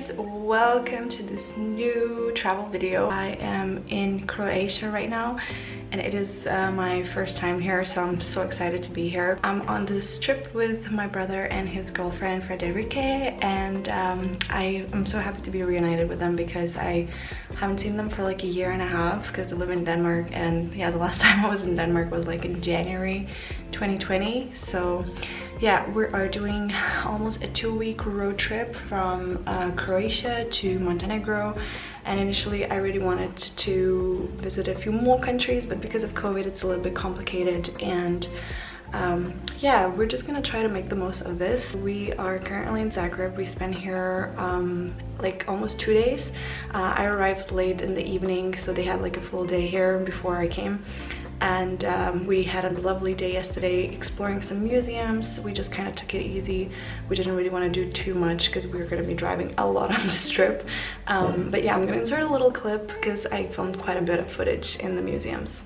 guys, welcome to this new travel video. I am in Croatia right now and it is my first time here, so I'm so excited to be here. I'm on this trip with my brother and his girlfriend Frederike, and I am so happy to be reunited with them because I haven't seen them for like a year and a half because they live in Denmark, and yeah, the last time I was in Denmark was like in January 2020. So yeah, we are doing almost a 2-week road trip from Croatia to Montenegro, and initially I really wanted to visit a few more countries, but because of COVID it's a little bit complicated, and yeah, we're just gonna try to make the most of this. We are currently in Zagreb. We spent here like almost 2 days. I arrived late in the evening, so they had like a full day here before I came. And we had a lovely day yesterday exploring some museums. We just kind of took it easy. We didn't really want to do too much because we were going to be driving a lot on this trip. But yeah, I'm going to insert a little clip because I filmed quite a bit of footage in the museums.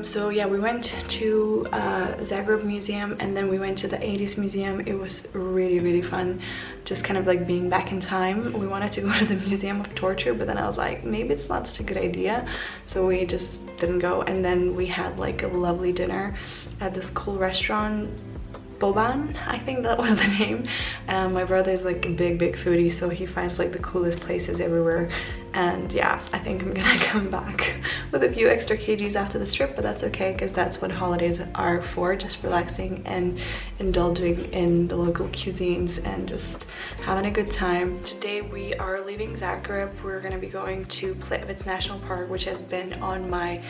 So yeah, we went to Zagreb Museum and then we went to the 80s museum. It was really fun, just kind of like being back in time. We wanted to go to the Museum of Torture, but then I was like, maybe it's not such a good idea, so we just didn't go. And then we had like a lovely dinner at this cool restaurant, Boban, I think that was the name. My brother is like a big foodie, so he finds like the coolest places everywhere. And yeah, I think I'm gonna come back with a few extra kgs after this trip, but that's okay because that's what holidays are for, just relaxing and indulging in the local cuisines and just having a good time. Today we are leaving Zagreb. We're gonna be going to Plitvice National Park, which has been on my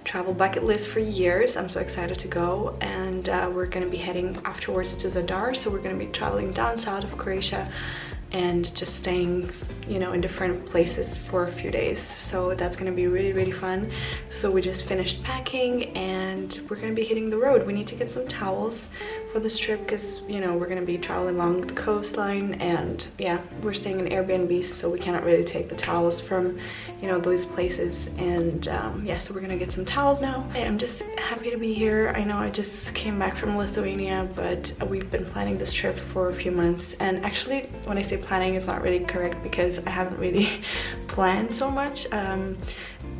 travel bucket list for years. I'm so excited to go, and we're gonna be heading afterwards to Zadar, so we're gonna be traveling down south of Croatia and just staying, you know, in different places for a few days. So that's gonna be really fun. So we just finished packing and we're gonna be hitting the road. We need to get some towels for this trip because, you know, we're gonna be traveling along the coastline, and yeah, we're staying in Airbnb, so we cannot really take the towels from, you know, those places. And yeah, so we're gonna get some towels now. I'm just happy to be here. I know I just came back from Lithuania, but we've been planning this trip for a few months. And actually, when I say planning, it's not really correct because I haven't really planned so much.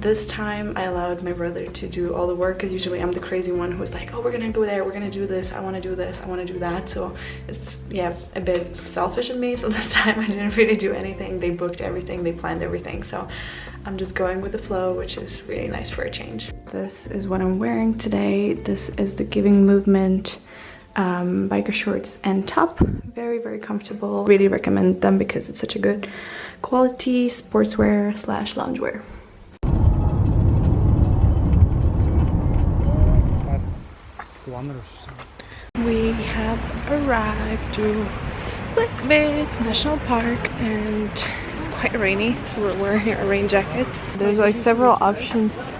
This time I allowed my brother to do all the work because usually I'm the crazy one who's like, oh, we're gonna go there, we're gonna do this, I want to do this, I want to do that. So it's, yeah, a bit selfish of me. So this time I didn't really do anything. They booked everything, they planned everything, so I'm just going with the flow, which is really nice for a change. This is what I'm wearing today. This is the Giving Movement biker shorts and top. Very, very comfortable. Really recommend them because it's such a good quality sportswear slash loungewear. We have arrived to Litwitz National Park and it's quite rainy, so we're wearing our rain jackets. There's like several options.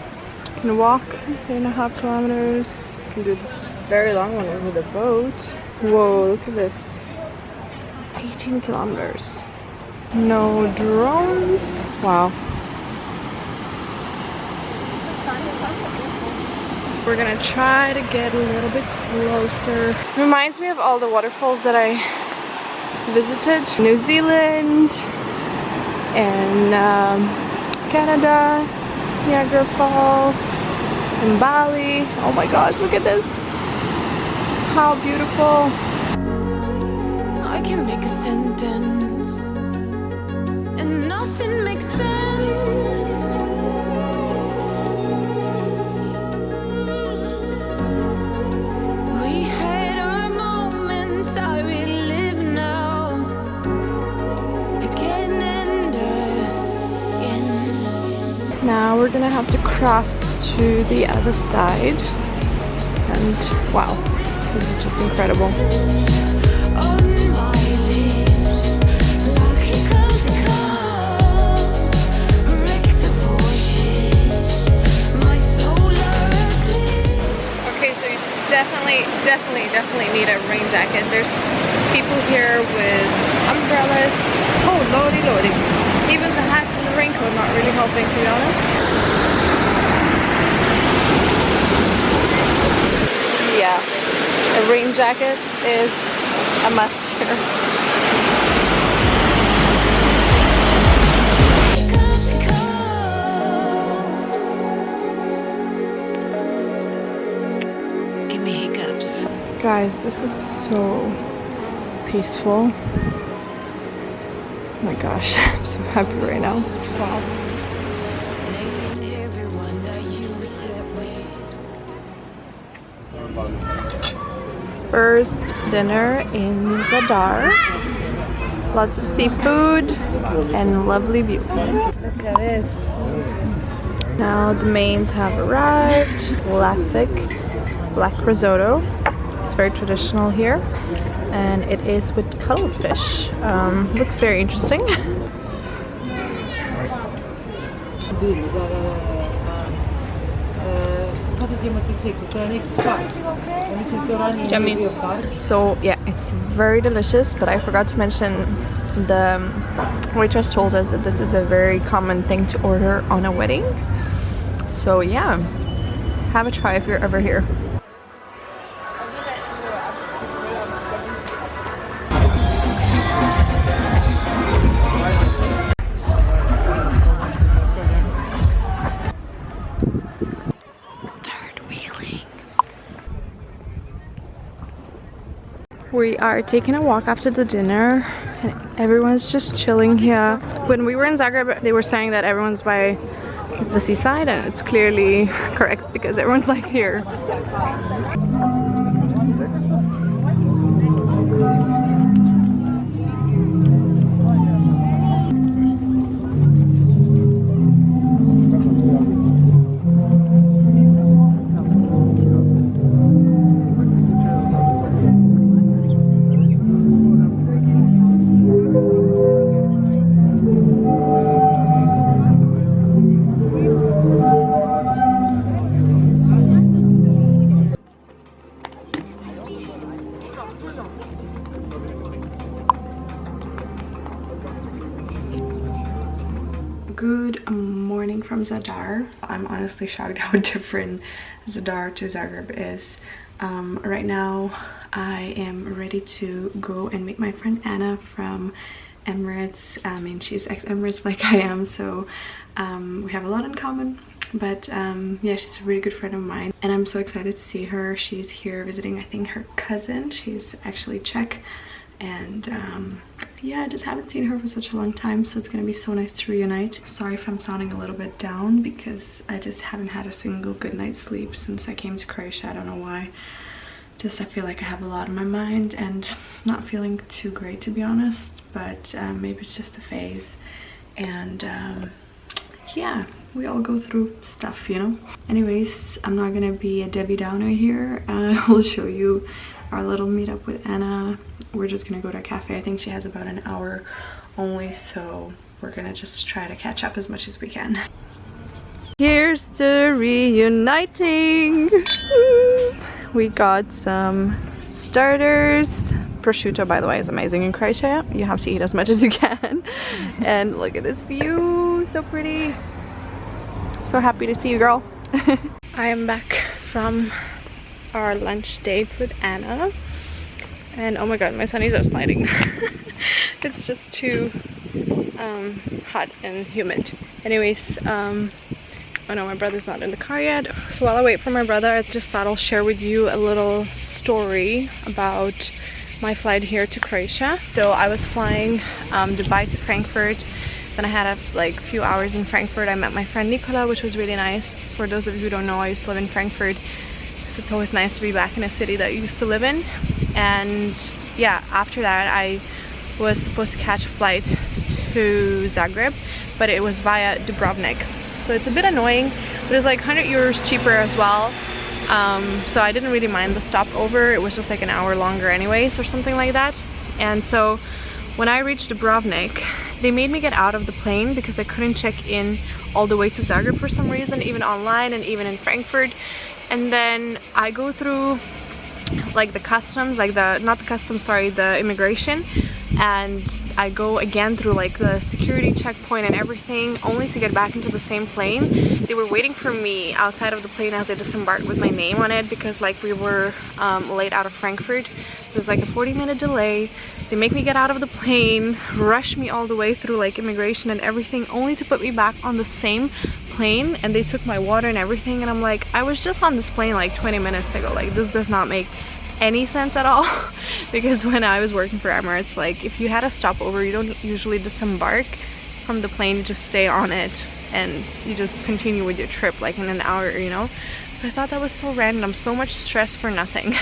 You can walk 3.5 kilometers. You can do this very long one over the boat. Whoa, look at this. 18 kilometers. No drones. Wow. We're gonna try to get a little bit closer. Reminds me of all the waterfalls that I visited. New Zealand and Canada, Niagara Falls, and Bali. Oh my gosh, look at this. How beautiful. I can make a sentence and nothing makes sense. We had our moments, I relive now, again and again. Now we're gonna have to cross to the other side. And wow, this is just incredible. Definitely need a rain jacket. There's people here with umbrellas. Oh lordy lordy. Even the hat and the raincoat not really helping, to be honest. Yeah, a rain jacket is a must here. Guys, this is so peaceful. Oh my gosh, I'm so happy right now. Wow. First dinner in Zadar. Lots of seafood and lovely view. Look at this. Now the mains have arrived. Classic black risotto. It's very traditional here, and it is with cuttlefish. Looks very interesting. Yummy. So yeah, it's very delicious, but I forgot to mention the waitress told us that this is a very common thing to order on a wedding. So yeah, have a try if you're ever here. We are taking a walk after the dinner and everyone's just chilling here. When we were in Zagreb, they were saying that everyone's by the seaside, and it's clearly correct because everyone's like here. Good morning from Zadar. I'm honestly shocked how different Zadar to Zagreb is. Right now I am ready to go and meet my friend Anna from Emirates. I mean, she's ex-Emirates like I am, so we have a lot in common. But yeah, she's a really good friend of mine and I'm so excited to see her. She's here visiting, I think, her cousin. She's actually Czech, and yeah, I just haven't seen her for such a long time, so it's gonna be so nice to reunite. Sorry if I'm sounding a little bit down because I just haven't had a single good night's sleep since I came to Croatia. I don't know why. Just I feel like I have a lot on my mind and not feeling too great, to be honest, but maybe it's just a phase. And yeah, we all go through stuff, you know. Anyways, I'm not gonna be a Debbie Downer here. I will show you our little meetup with Anna. We're just gonna go to a cafe. I think she has about an hour only, so we're gonna just try to catch up as much as we can. Here's the reuniting. We got some starters. Prosciutto, by the way, is amazing in Croatia. You have to eat as much as you can. And look at this view, so pretty. So happy to see you, girl. I am back from our lunch date with Anna, and oh my god, my sunnies are sliding. It's just too hot and humid. Anyways, oh no, my brother's not in the car yet. So while I wait for my brother, I just thought I'll share with you a little story about my flight here to Croatia. So I was flying Dubai to Frankfurt. Then I had a few hours in Frankfurt. I met my friend Nicola, which was really nice. For those of you who don't know, I used to live in Frankfurt. It's always nice to be back in a city that you used to live in. And yeah, after that I was supposed to catch a flight to Zagreb, but it was via Dubrovnik. So it's a bit annoying, but it was like 100 euros cheaper as well. So I didn't really mind the stopover. It was just like an hour longer anyways or something like that. And so when I reached Dubrovnik, they made me get out of the plane because I couldn't check in all the way to Zagreb for some reason, even online and even in Frankfurt. And then I go through like the customs, like the immigration, and I go again through like the security checkpoint and everything, only to get back into the same plane. They were waiting for me outside of the plane as I disembarked with my name on it because like we were late out of Frankfurt. There's like a 40-minute delay. They make me get out of the plane, rush me all the way through like immigration and everything, only to put me back on the same plane, and they took my water and everything, and I'm like, I was just on this plane like 20 minutes ago. Like, this does not make any sense at all. Because when I was working for Emirates, like if you had a stopover, you don't usually disembark from the plane, you just stay on it and you just continue with your trip like in an hour, you know. So I thought that was so random, so much stress for nothing.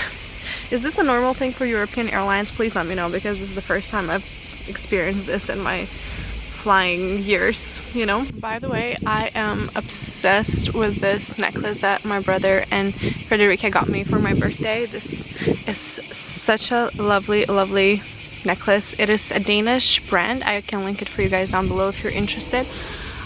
Is this a normal thing for European airlines? Please let me know, because this is the first time I've experienced this in my flying years, you know. By the way, I am obsessed with this necklace that my brother and Frederica got me for my birthday. This is such a lovely necklace. It is a Danish brand. I can link it for you guys down below if you're interested.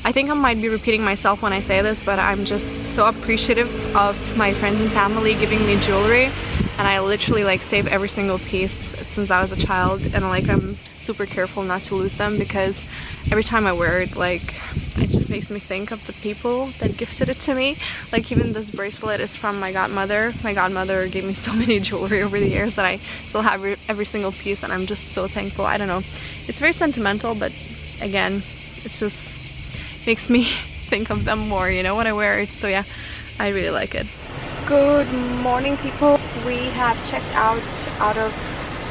I think I might be repeating myself when I say this, but I'm just so appreciative of my friends and family giving me jewelry, and I literally like save every single piece since I was a child, and like I'm super careful not to lose them, because every time I wear it, like it just makes me think of the people that gifted it to me. Like even this bracelet is from my godmother. My godmother gave me so many jewelry over the years that I still have every single piece, and I'm just so thankful. I don't know, it's very sentimental, but again, it just makes me think of them more, you know, when I wear it. So yeah, I really like it. Good morning, people. We have checked out of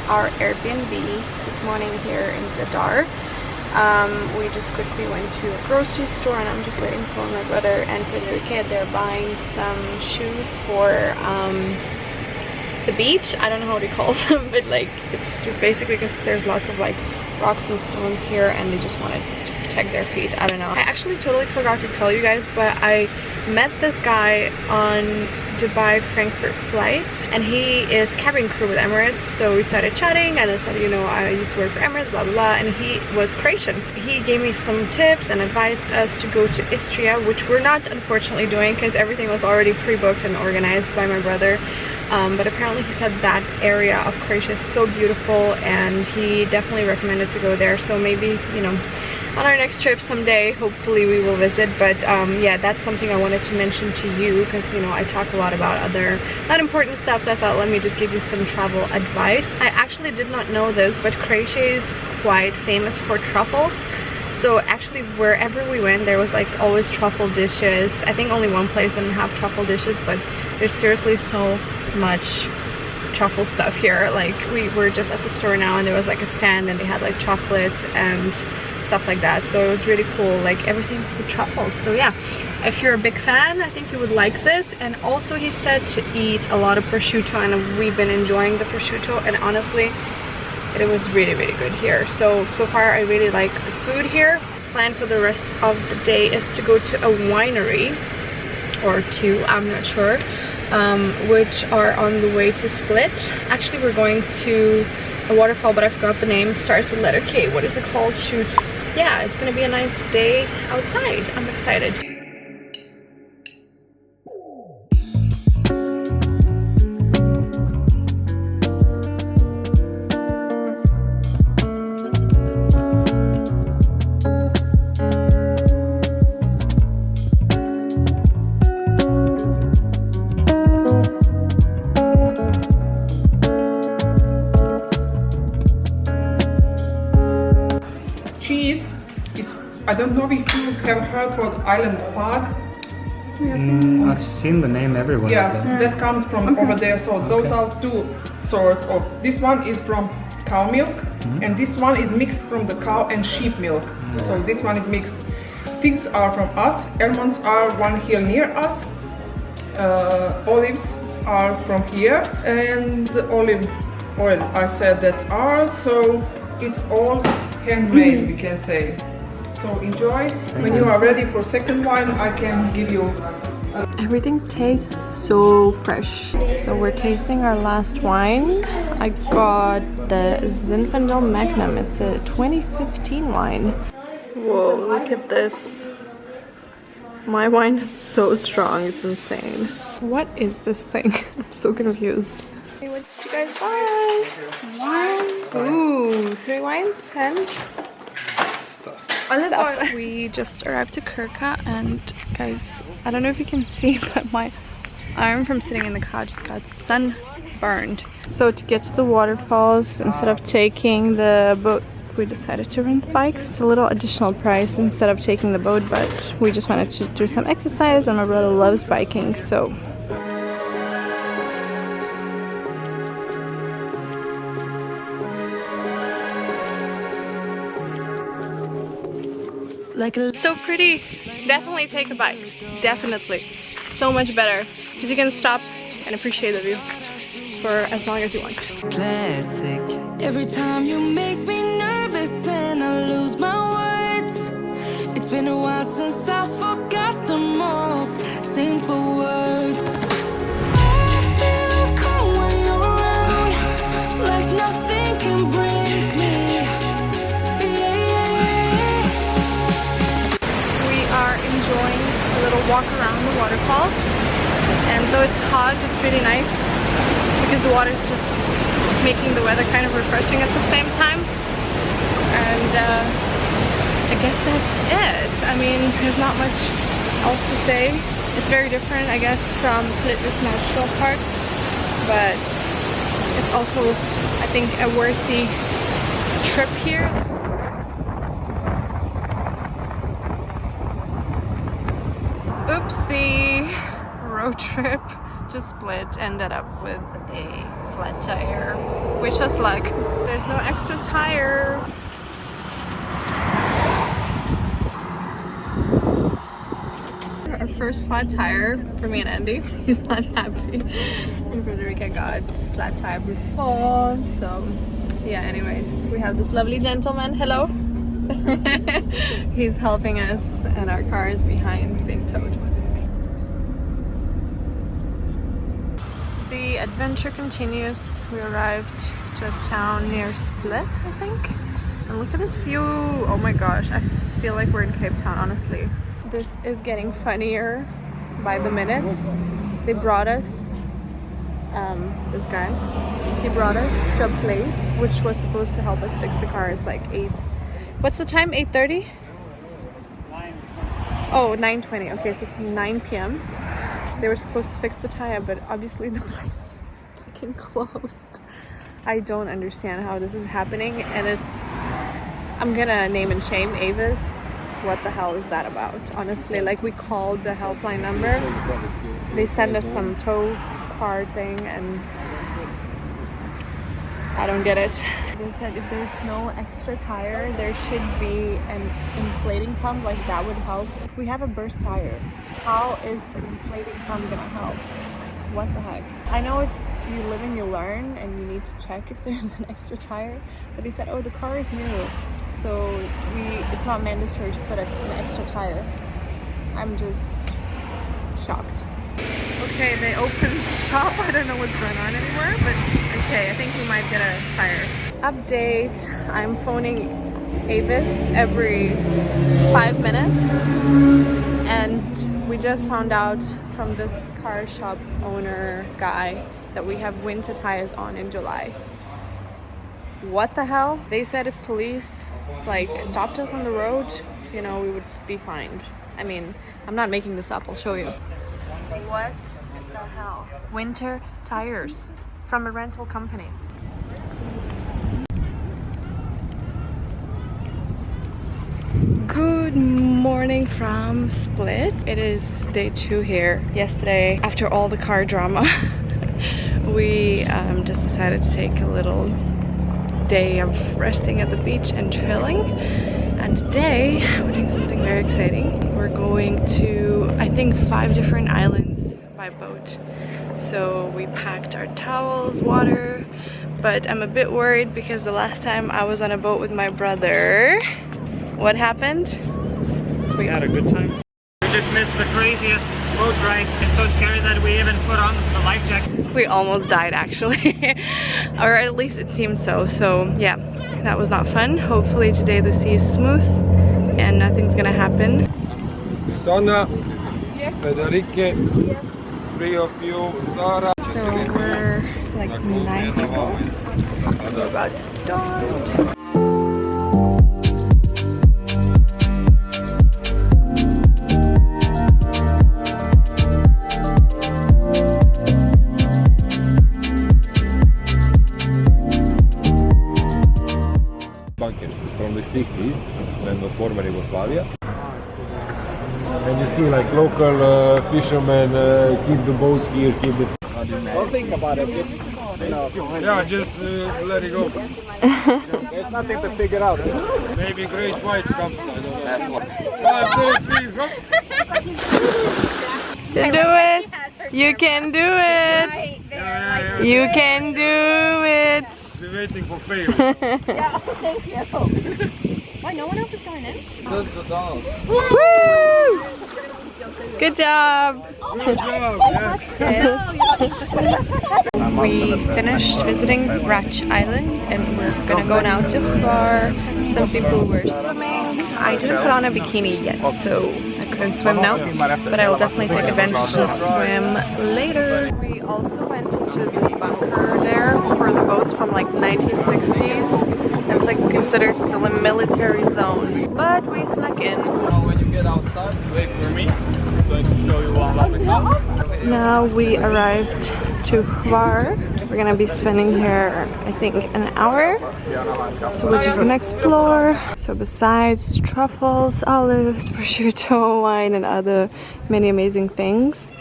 our Airbnb this morning here in Zadar. We just quickly went to a grocery store, and I'm just waiting for my brother and Frederica. They're buying some shoes for the beach. I don't know how to call them, but like it's just basically because there's lots of like rocks and stones here, and they just wanted to protect their feet. I don't know. I actually totally forgot to tell you guys, but I met this guy on Dubai Frankfurt flight, and he is cabin crew with Emirates. So we started chatting, and I said, you know, I used to work for Emirates, blah blah blah, and he was Croatian. He gave me some tips and advised us to go to Istria, which we're not unfortunately doing because everything was already pre-booked and organized by my brother. But apparently he said that area of Croatia is so beautiful, and he definitely recommended to go there. So maybe, you know, on our next trip someday, hopefully we will visit. But yeah, that's something I wanted to mention to you, because you know I talk a lot about other not important stuff, so I thought let me just give you some travel advice. I actually did not know this, but Croatia is quite famous for truffles. So actually wherever we went, there was like always truffle dishes. I think only one place didn't have truffle dishes, but there's seriously so much truffle stuff here. Like we were just at the store now and there was like a stand and they had like chocolates and stuff like that, so it was really cool, like everything with truffles. So yeah, if you're a big fan, I think you would like this. And also he said to eat a lot of prosciutto, and we've been enjoying the prosciutto, and honestly it was really good here. So far I really like the food here. Plan for the rest of the day is to go to a winery or two, I'm not sure, which are on the way to Split. Actually we're going to a waterfall, but I forgot the name. It starts with letter K. What is it called? Shoot. Yeah, it's gonna be a nice day outside. I'm excited. Cheese is, I don't know if you have heard for the island pug. I've seen the name everywhere. Yeah, that comes from over there. So those are two sorts of. This one is from cow milk, and this one is mixed from the cow and sheep milk. So this one is mixed. Figs are from us. Almonds are one hill near us. Olives are from here, and the olive oil, I said that's ours. So it's all handmade, we can say. So enjoy. When you are ready for second wine, I can give you. Everything tastes so fresh. So we're tasting our last wine. I got the Zinfandel Magnum. It's a 2015 wine. Whoa, look at this. My wine is so strong, it's insane. What is this thing? I'm so confused. Hey, what did you guys buy? Wine. Ooh, 3 wines and Stuff. stuff. We just arrived to Kirka, and guys, I don't know if you can see, but my arm from sitting in the car just got sunburned. So to get to the waterfalls, instead of taking the boat, we decided to rent the bikes. It's a little additional price instead of taking the boat, but we just wanted to do some exercise, and my brother loves biking, so so pretty. Definitely take a bike. Definitely. So much better. Because you can stop and appreciate the view for as long as you want. Classic. Every time you make me nervous and I lose my words. It's been a while since I forgot the most simple words. I feel calm when you're around, like nothing can break me. We are enjoying a little walk around the waterfall, and though it's hot, it's really nice because the water is just making the weather kind of refreshing at the same time. And I guess that's it. I mean, there's not much else to say. It's very different, I guess, from Split's natural part, but it's also, I think, a worthy trip here. Oopsie! Road trip to Split ended up with a flat tire. Wish us luck. There's no extra tire. Our first flat tire for me and Andy. He's not happy. Frederica got flat tire before, so yeah. Anyways, we have this lovely gentleman. Hello. He's helping us, and our car is behind being towed. The adventure continues. We arrived to a town near Split, I think. And look at this view. Oh my gosh, I feel like we're in Cape Town, honestly. This is getting funnier by the minute. They brought us, this guy, he brought us to a place which was supposed to help us fix the car. It's like 8, what's the time? 8:30? 9:20. Oh, 9:20. Okay, so it's 9 p.m. They were supposed to fix the tire, but obviously the place is fucking closed. I don't understand how this is happening, and I'm gonna name and shame Avis. What the hell is that about? Honestly, like, we called the helpline number. They send us some tow car thing, and I don't get it. They said if there's no extra tire, there should be an inflating pump, like that would help. If we have a burst tire, how is an inflating pump gonna help? What the heck? I know it's you live and you learn and you need to check if there's an extra tire, but they said, oh, the car is new, so it's not mandatory to put an extra tire. I'm just shocked. Okay, they opened the shop. I don't know what's going on anymore, but okay, I think we might get a tire. Update, I'm phoning Avis every 5 minutes, and we just found out from this car shop owner guy that we have winter tires on in July. What the hell? They said if police like stopped us on the road, you know, we would be fined. I mean, I'm not making this up, I'll show you. What the hell? Winter tires from a rental company. Good morning from Split. It is day 2 here. Yesterday, after all the car drama, we just decided to take a little day of resting at the beach and chilling. And today, we're doing something very exciting. We're going to, I think, 5 different islands by boat. So we packed our towels, water, but I'm a bit worried because the last time I was on a boat with my brother, what happened? We had a good time. We just missed the craziest boat ride. It's so scary that we even put on the life jacket. We almost died actually, or at least it seemed so. So yeah, that was not fun. Hopefully today the sea is smooth and nothing's gonna happen. Sana, Federica, 3 of you, Zara. So we're like 9 people. We're about to start. From the 60s, when was former Yugoslavia. And you see like local fishermen keep the boats here, keep the... Don't think about it, yeah, just let it go. There's nothing to figure out. Maybe great white comes, I don't know. 5, 4, 3, hop! You do it! You can do it! Yeah. You can do it! We're waiting for fail. Yeah, thank you. Why, no one else is going in? That's the dog. Woo! Good job! Good job, yeah. We finished visiting Ratch Island and we're gonna go now to the bar. Some people were swimming. I didn't put on a bikini yet, so I couldn't swim now, but I will definitely take advantage and swim later. We also went into this bunker there for the boats from like 1960s. It's like considered still a military zone, but we snuck in. When you get outside, wait for me. I'm going to show you one of the house. Now we arrived to Hvar. We're gonna be spending here, I think, an hour. So we're just gonna explore. So besides truffles, olives, prosciutto, wine, and other many amazing things,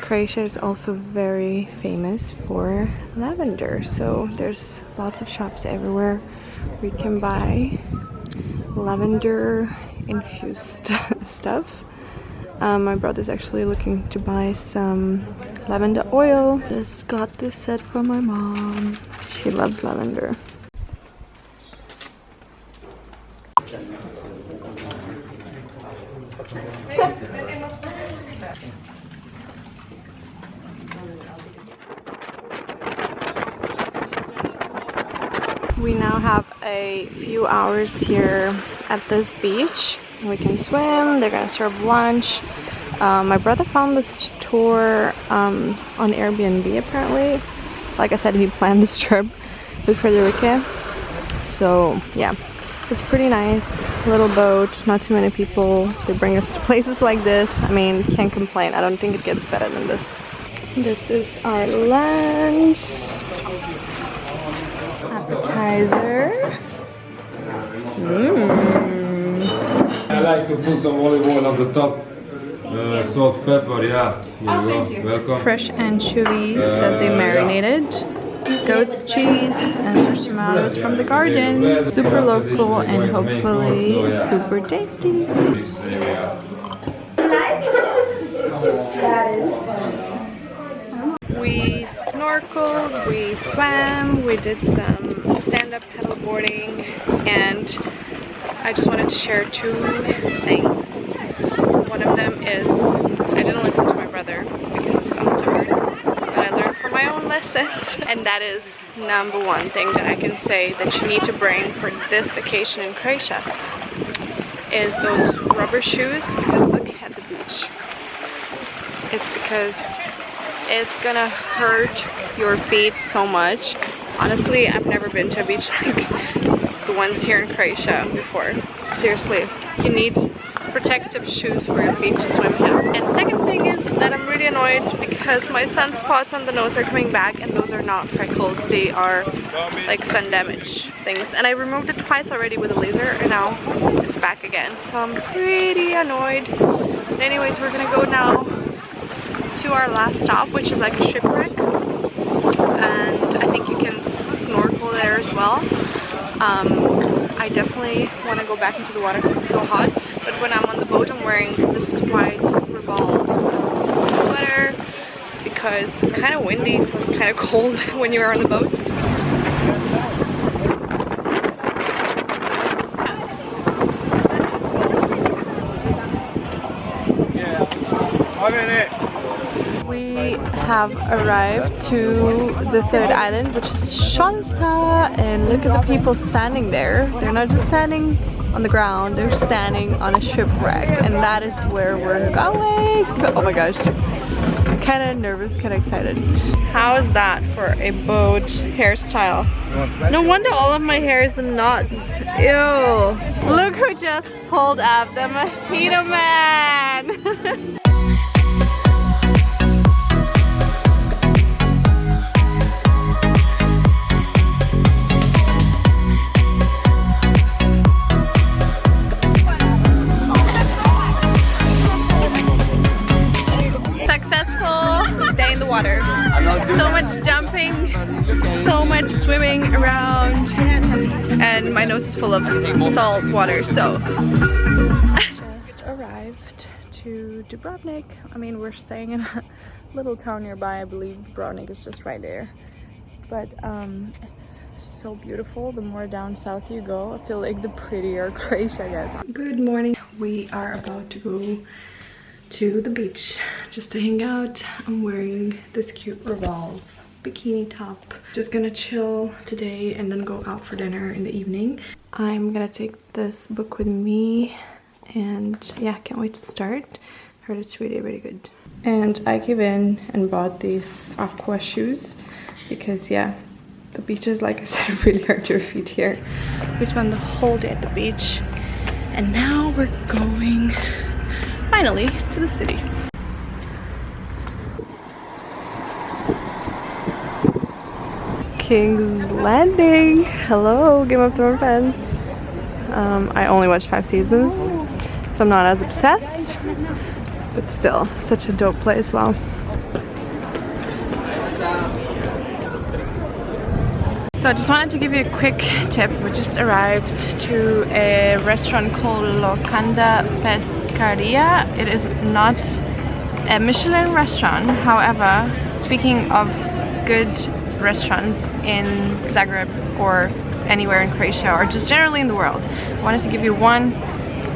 Croatia is also very famous for lavender. So there's lots of shops everywhere. We can buy lavender infused stuff. My brother's actually looking to buy some lavender oil. Just got this set for my mom. She loves lavender. We now have a few hours here at this beach. We can swim, they're gonna serve lunch. My brother found this tour on Airbnb apparently. Like I said, he planned this trip with Frederica. So yeah, it's pretty nice. Little boat, not too many people. They bring us to places like this. I mean, can't complain. I don't think it gets better than this. This is our lunch. Appetizer. I like to put some olive oil on the top. Salt, pepper, yeah. Here you go. Welcome. Fresh anchovies that they marinated. goat cheese and fresh tomatoes from the garden. Super local and hopefully super tasty. We snorkeled, we swam, we did some stand-up paddle boarding, and I just wanted to share two things. One of them is I didn't listen to my brother because I'm stubborn, but I learned from my own lessons. And that is number one thing that I can say that you need to bring for this vacation in Croatia is those rubber shoes, because look at the beach. It's because it's gonna hurt your feet so much. Honestly, I've never been to a beach like the ones here in Croatia before. Seriously, you need protective shoes for your feet to swim in. And second thing is that I'm really annoyed because my sunspots on the nose are coming back, and those are not freckles, they are like sun damage things. And I removed it twice already with a laser, and now it's back again. So I'm pretty annoyed. But anyways, we're gonna go now to our last stop, which is like a shipwreck, and I think you can snorkel there as well. I definitely want to go back into the water because it's so hot, but when I'm on the boat I'm wearing this white revolve sweater because it's kind of windy, so it's kind of cold when you're on the boat. We have arrived to the third island, which is Salta, and look at the people standing there. They're not just standing on the ground, they're standing on a shipwreck, and that is where we're going. Oh my gosh, kind of nervous, kind of excited. How is that for a boat hairstyle? No wonder all of my hair is in knots. Ew. Look who just pulled up, the mojito man. Water. So much jumping, so much swimming around, and my nose is full of salt water, so. Just arrived to Dubrovnik. I mean, we're staying in a little town nearby. I believe Dubrovnik is just right there. But it's so beautiful. The more down south you go, I feel like the prettier Croatia gets. Good morning. We are about to go to the beach just to hang out. I'm wearing this cute revolve bikini top. Just gonna chill today and then go out for dinner in the evening. I'm gonna take this book with me, and yeah, can't wait to start. Heard it's really, really good. And I came in and bought these aqua shoes because yeah, the beaches, like I said, really hurt your feet here. We spent the whole day at the beach, and now we're going finally to the city. King's Landing. Hello, Game of Thrones fans. I only watched 5 seasons, so I'm not as obsessed, but still, such a dope play as well. So I just wanted to give you a quick tip. We just arrived to a restaurant called Locanda Pescaria. It is not a Michelin restaurant. However, speaking of good restaurants in Zagreb or anywhere in Croatia or just generally in the world, I wanted to give you one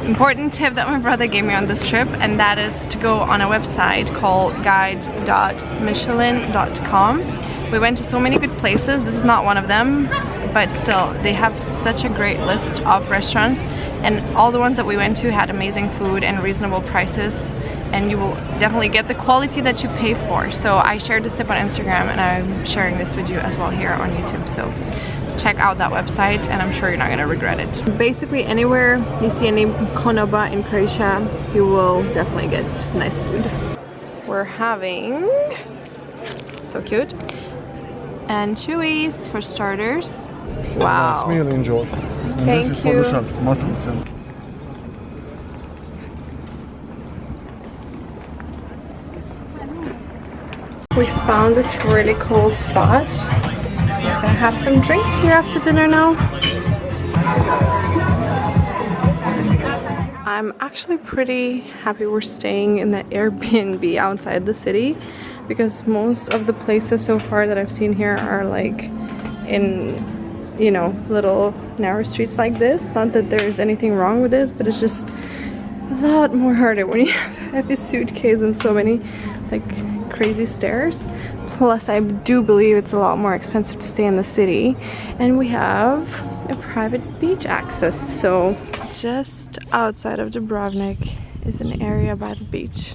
important tip that my brother gave me on this trip, and that is to go on a website called guide.michelin.com. We went to so many good places. This is not one of them, but still, they have such a great list of restaurants, and all the ones that we went to had amazing food and reasonable prices, and you will definitely get the quality that you pay for. So I shared this tip on Instagram, and I'm sharing this with you as well here on YouTube. So check out that website, and I'm sure you're not gonna regret it. Basically, anywhere you see any konoba in Croatia, you will definitely get nice food. We're having, so cute, anchovies for starters. Wow. It's really enjoyed. And Thank this is for you. the shots, mussels. And we found this really cool spot. Gonna have some drinks here after dinner now. I'm actually pretty happy we're staying in the Airbnb outside the city, because most of the places so far that I've seen here are like in, you know, little narrow streets like this. Not that there's anything wrong with this, but it's just a lot more harder when you have a suitcase and so many like crazy stairs. Plus I do believe it's a lot more expensive to stay in the city, and we have a private beach access. So just outside of Dubrovnik is an area by the beach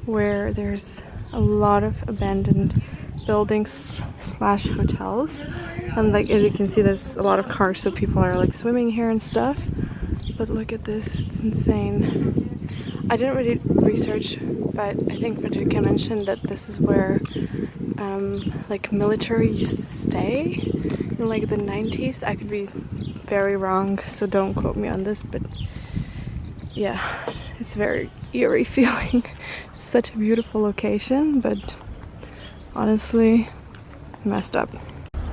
where there's a lot of abandoned buildings slash hotels, and like as you can see there's a lot of cars, so people are like swimming here and stuff. But look at this, it's insane. I didn't really research, but I think Frederica mentioned that this is where like military used to stay in like the 90s. I could be very wrong, so don't quote me on this, but yeah, it's very eerie feeling. Such a beautiful location, but honestly messed up.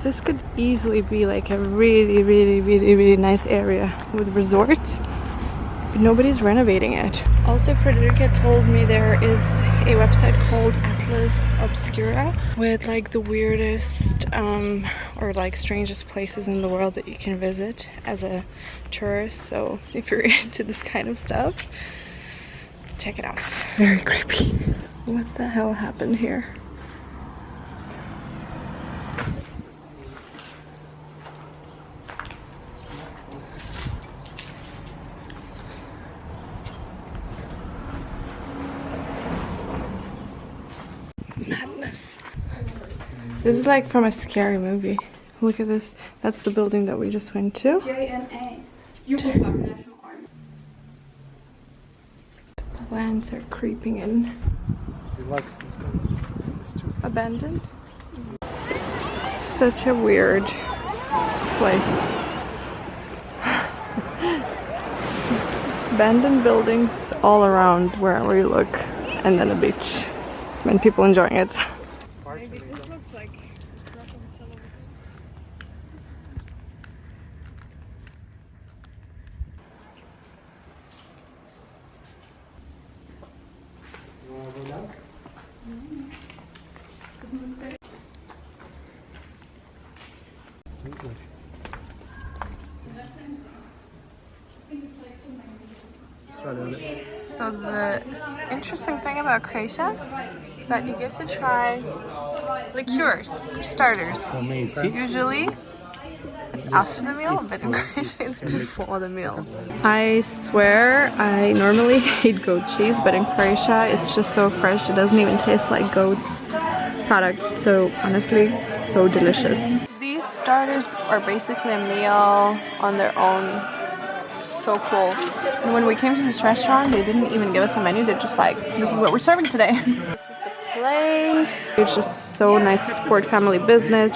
This could easily be like a really nice area with resorts, but nobody's renovating it. Also, Frederica told me there is a website called Atlas Obscura with like the weirdest or like strangest places in the world that you can visit as a tourist. So if you're into this kind of stuff, check it out. Very creepy. What the hell happened here? Madness. This is like from a scary movie. Look at this. That's the building that we just went to. JNA. Yugoslav National Army. The plants are creeping in. Abandoned. Such a weird place. Abandoned buildings all around wherever you look, and then a beach. And people enjoying it. Maybe this looks like Russian television. So the interesting thing about Croatia is that you get to try liqueurs, starters. Usually it's after the meal, but in Croatia it's before the meal. I swear I normally hate goat cheese, but in Croatia it's just so fresh. It doesn't even taste like goat's product. So honestly, so delicious. These starters are basically a meal on their own. So cool. And when we came to this restaurant, they didn't even give us a menu. They're just like, this is what we're serving today. This is the place. It's just so nice to support family business.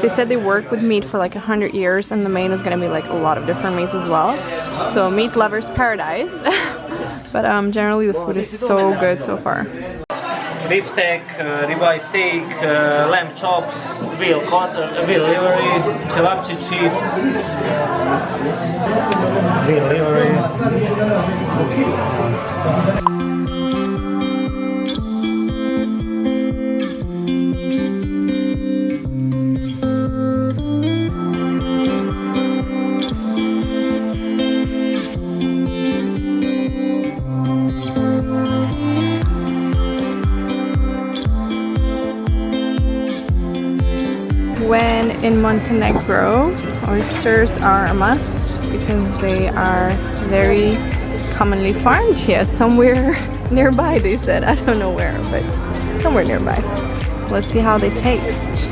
They said they work with meat for like 100 years, and the main is gonna be like a lot of different meats as well. So meat lovers paradise. But generally the food is so good so far. Beef steak, ribeye steak, lamb chops, veal livery, cevapcici, veal livery. When in Montenegro, oysters are a must because they are very commonly farmed here, somewhere nearby, they said. I don't know where, but somewhere nearby. Let's see how they taste.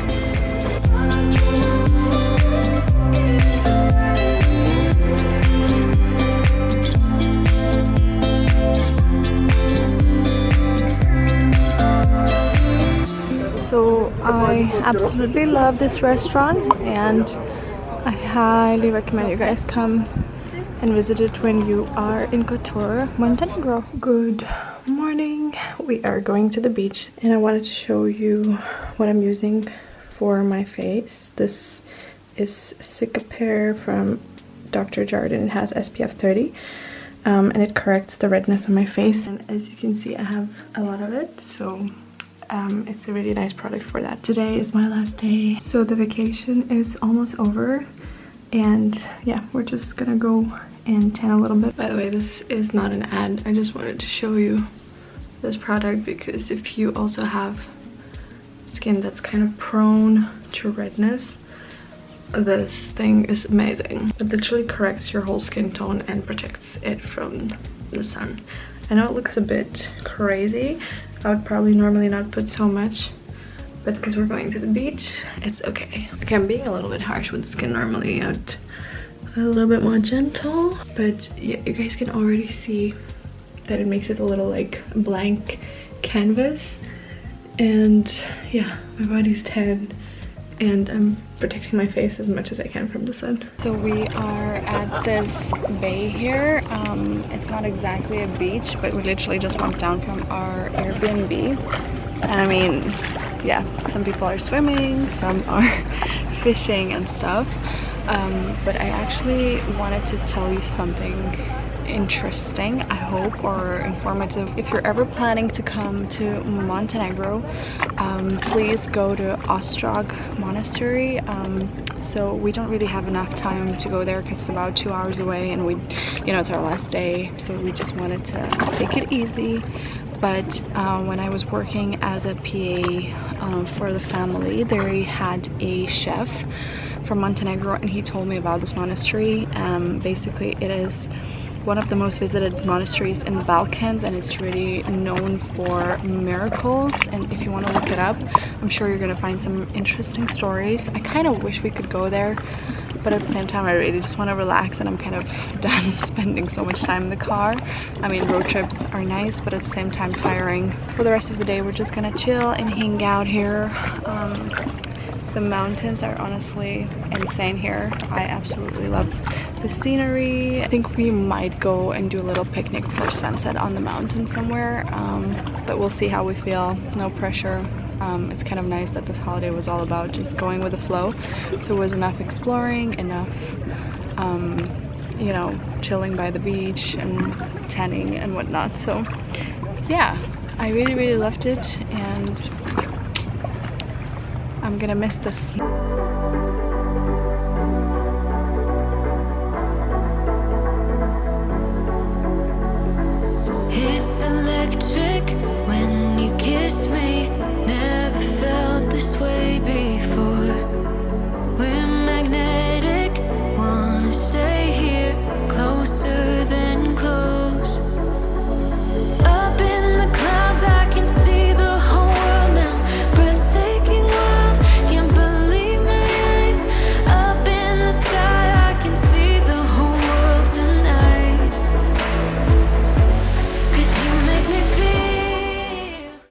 So I absolutely love this restaurant, and I highly recommend you guys come and visit it when you are in Kotor, Montenegro. Good morning. We are going to the beach, and I wanted to show you what I'm using for my face. This is Cicapair from Dr. Jardin. It has SPF 30 and it corrects the redness on my face, and as you can see I have a lot of it, so it's a really nice product for that. Today is my last day, so the vacation is almost over, and yeah, we're just gonna go and tan a little bit. By the way, this is not an ad, I just wanted to show you this product because if you also have skin that's kind of prone to redness, this thing is amazing. It literally corrects your whole skin tone and protects it from the sun. I know it looks a bit crazy. I would probably normally not put so much, but because we're going to the beach, it's okay. Okay, I'm being a little bit harsh with the skin. Normally I'd a little bit more gentle, but yeah, you guys can already see that it makes it a little like blank canvas. And yeah, my body's tan and I'm protecting my face as much as I can from the sun. So we are at this bay here. It's not exactly a beach, but we literally just went down from our Airbnb. And I mean, yeah, some people are swimming, some are fishing and stuff. But I actually wanted to tell you something interesting, I hope, or informative. If you're ever planning to come to Montenegro, please go to Ostrog Monastery. So we don't really have enough time to go there because it's about 2 hours away, and it's our last day, so we just wanted to take it easy. But when I was working as a PA for the family, they had a chef from Montenegro, and he told me about this monastery. Basically it is one of the most visited monasteries in the Balkans, and it's really known for miracles. And if you want to look it up, I'm sure you're gonna find some interesting stories. I kind of wish we could go there, but at the same time I really just want to relax, and I'm kind of done spending so much time in the car. I mean, road trips are nice, but at the same time tiring. For the rest of the day we're just gonna chill and hang out here. The mountains are honestly insane here. I absolutely love the scenery. I think we might go and do a little picnic for sunset on the mountain somewhere, but we'll see how we feel. No pressure. It's kind of nice that this holiday was all about just going with the flow. So it was enough exploring, enough chilling by the beach and tanning and whatnot. So yeah, I really loved it, and I'm gonna miss this. It's electric.